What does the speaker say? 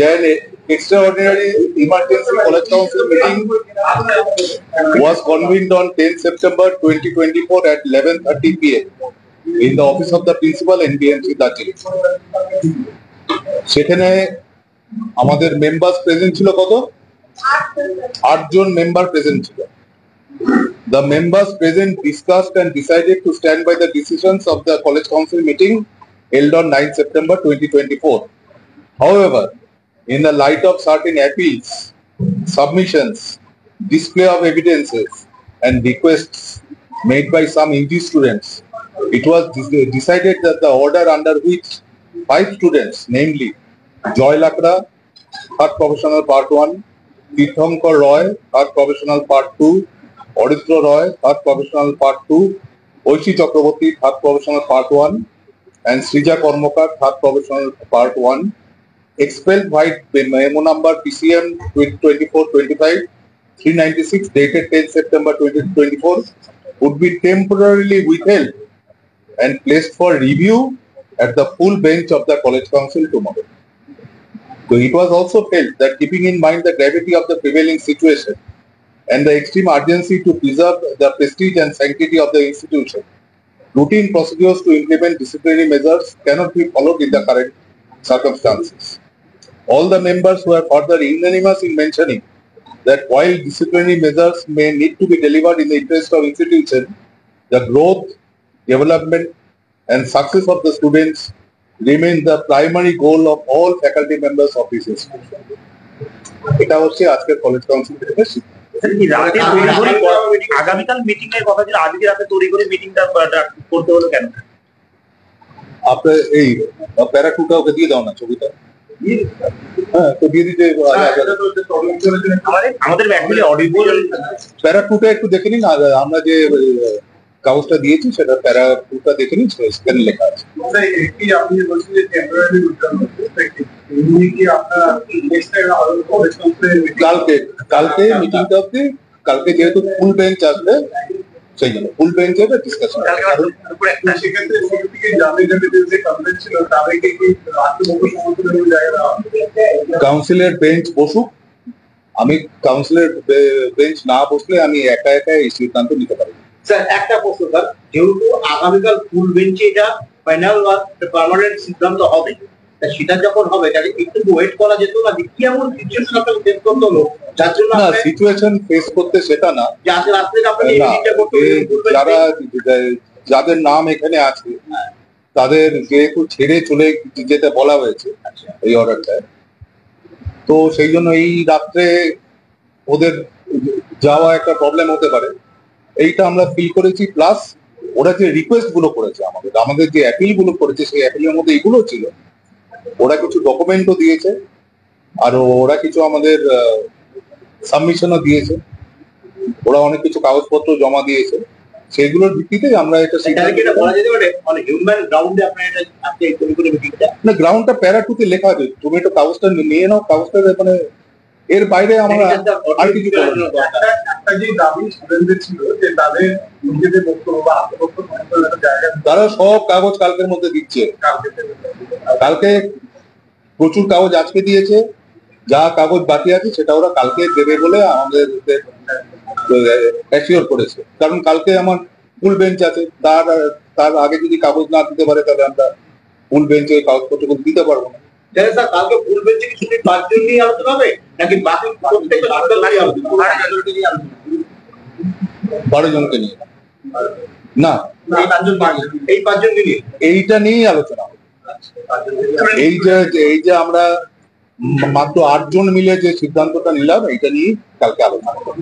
Then extraordinary emergency college council meeting was convened on 10 September 2024 at 11:30 p.m. in the office of the principal NBMC Darjeeling. সেখানে আমাদের members present ছিল কত? 8 জন member present ছিল। The members present discussed and decided to stand by the decisions of the college council meeting held on 9 September 2024. However, in the light of certain appeals, submissions, display of evidences, and requests made by some UG students, it was decided that the order under which 5 students, namely Joy Lakra, Third Professional Part 1, Tirthankar Roy, Third Professional Part 2, Aditya Roy, Third Professional Part 2, Oishi Chakraborty, Third Professional Part 1, and Srija Kormakar, Third Professional Part 1, expelled by memo number PCM 2425-396 dated 10 September 2024 would be temporarily withheld and placed for review at the full bench of the college council tomorrow. So it was also felt that keeping in mind the gravity of the prevailing situation and the extreme urgency to preserve the prestige and sanctity of the institution, routine procedures to implement disciplinary measures cannot be followed in the current circumstances. All the members were further unanimous in mentioning that while disciplinary measures may need to be delivered in the interest of institution, the growth, development and success of the students remain the primary goal of all faculty members of this institution. এটা হচ্ছে আজকের college council থেকে আগামীকাল meeting এর কথা ছিল, আজকে রাতে তৈরি করে মিটিংটা করতে হলো কেন? আপনার এই প্যারাটুটা ওকে দিয়ে দাও না ছবিটা। হ্যাঁ, তো দিয়ে দিতে আমাদের অ্যাকচুয়ালি অডিওভিজুয়াল প্যারাটুটা একটু দেখে নিন। আমরা যে কাগজটা দিয়েছি সেটা প্যারাটুটা দেখে নিন, সেখানে লেখা আছে। আপনি বলছেন যে টেম্পোরারি কালকে মিটিংটা অব্দি, কালকে যেহেতু ফুল বেঞ্চ আসবে সেই জন্য ফুল বেঞ্চে ডিসকাশন। কাউন্সিলের বেঞ্চ বসুক, আমি কাউন্সিলের বেঞ্চ না বসলে আমি একা একা এই সিদ্ধান্ত নিতে পারি। স্যার একটা প্রশ্ন স্যার, যেহেতু আগামীকাল ফুল বেঞ্চে এটা ফাইনাল পার্মানেন্ট সিদ্ধান্ত হবে, সেটা যখন হবে তাহলে একটু ওয়েট করা যেত না? কি এমন সিচুয়েশন আপনাকে ফেস করতে হলো যার জন্য? না, সিচুয়েশন ফেস করতে সেটা না, যারা যাদের নাম এখানে আছে তাদের যেহেতু ছেড়ে চলে যেতে বলা হয়েছে এই অর্ডারটায়, তো সেই জন্য এই রাত্রে ওদের যাওয়া একটা প্রবলেম হতে পারে, এইটা আমরা ফিল করেছি। প্লাস ওরা যে রিকোয়েস্ট গুলো করেছে আমাদের যে অ্যাপিল গুলো করেছে সেই অ্যাপিলের মধ্যে এইগুলো ছিল। ওরা কিছু ডকুমেন্টও দিয়েছে আর ওরা কিছু আমাদের সাবমিশনও দিয়েছে, ওরা অনেক কিছু কাগজপত্র জমা দিয়েছে, সেগুলোর ভিত্তিতে আমরা এটা না, গ্রাউন্ডটা প্যারাটুতে লেখা আছে, তুমি একটু কাগজটা নিয়ে নাও, কাগজটা মানে এর বাইরে আমরা আর কিছু তারা সব কাগজ কালকের মধ্যে দিচ্ছে। কালকে প্রচুর কাগজ আজকে দিয়েছে, যা কাগজ বাকি আছে সেটা ওরা কালকে দেবে বলে আমাদের অ্যাসিওর করেছে। কারণ কালকে আমার ফুল বেঞ্চ আছে, তার আগে যদি কাগজ না দিতে পারে তাহলে আমরা ফুল বেঞ্চে কাগজপত্রগুলো দিতে পারবো না। কালকে ফুল বেঞ্চে কি শুধু 5 জন নিয়ে আলোচনা হবে নাকি বাকি প্রত্যেকটা 12 জনকে নিয়ে? না, এই 5 জন নিয়ে এইটা নিয়েই আলোচনা হবে। এই যে আমরা মাত্র 8 জন মিলে যে সিদ্ধান্তটা নিলাম এইটা নিয়ে কালকে আলোচনা করব।